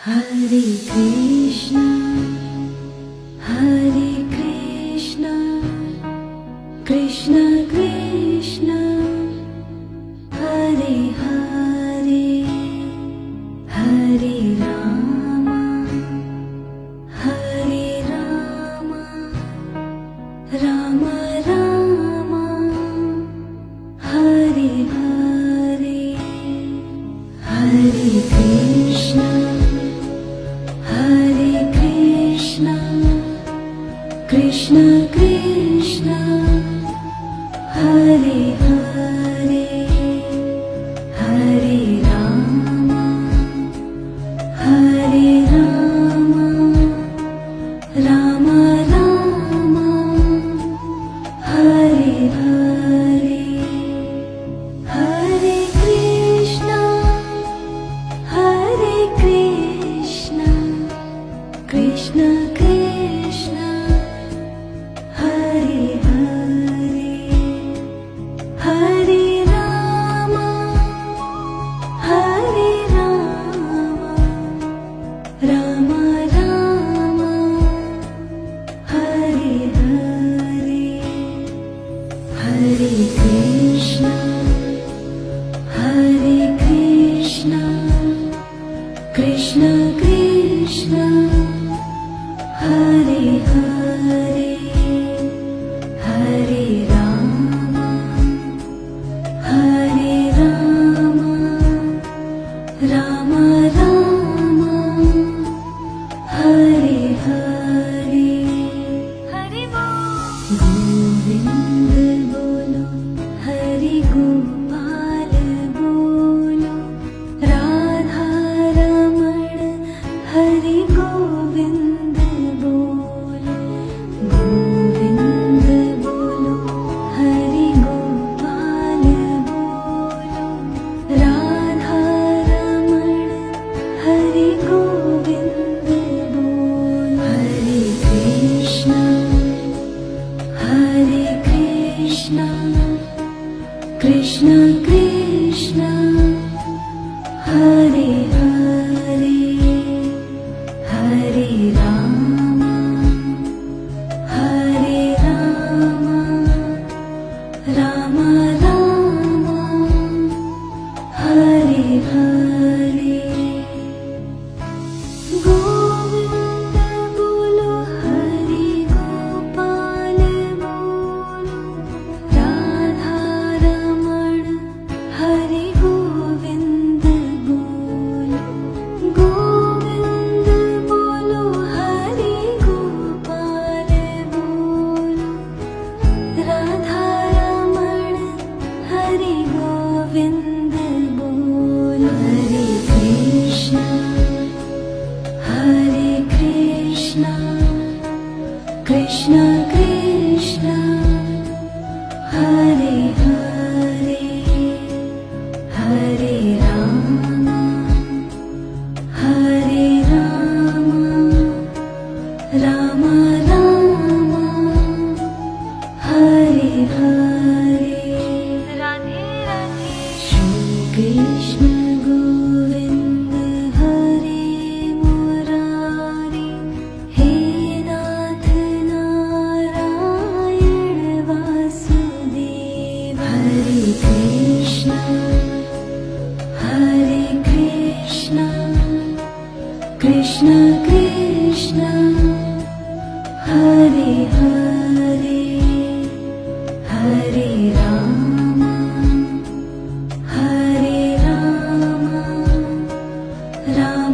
Hare Krishna, Hare Krishna, Krishna Krishna, Hare Hare, Hare Rama, Hare Rama, Rama Rama, Hare Hare, Hare Krishna, Hare Krishna, Krishna Krishna, Hare Hare, Hare Rama, Hare Rama, Rama Rama, Hare Hare, Hare Krishna, Hare Krishna, Krishna Krishna, Hare Hare, Hare Rama, Hare Rama, Rama Rama, Hare Hare, Hare Krishna, Hare Krishna, Krishna Krishna, Hare Hare, Hare Rama, Hare Rama, Rama Rama, Hare Hare, Hare Govind bolo, Hare Gopal bolo, Radha Raman, Hare Govind bolo, Govind bolo, Hare Gopal bolo, Radha Raman, Hare Govind bolo, Hare Krishna, Hare Krishna, Krishna Krishna, Hare Hare, Hare Rama, Hare Rama, Rama Rama, Hare Hare, Govind bolo, Hare Gopal bolo, Radha Raman, Hare Govind bolo, Govind bolo, Hare Gopal bolo, Radha Raman, Hare Govind bolo, Hare Krishna, Hare Krishna, Krishna Krishna, Hare Hare, Hare Rama, Hare Rama, Rama Rama, Hare Hare, Radhe Radhe, Shri Krishna Govind Hare Murari, He Nath Narayan Vasudev, Hare Krishna, Hare Krishna, Krishna Krishna, Hare Hare, Hare Rama, Hare Rama, Rama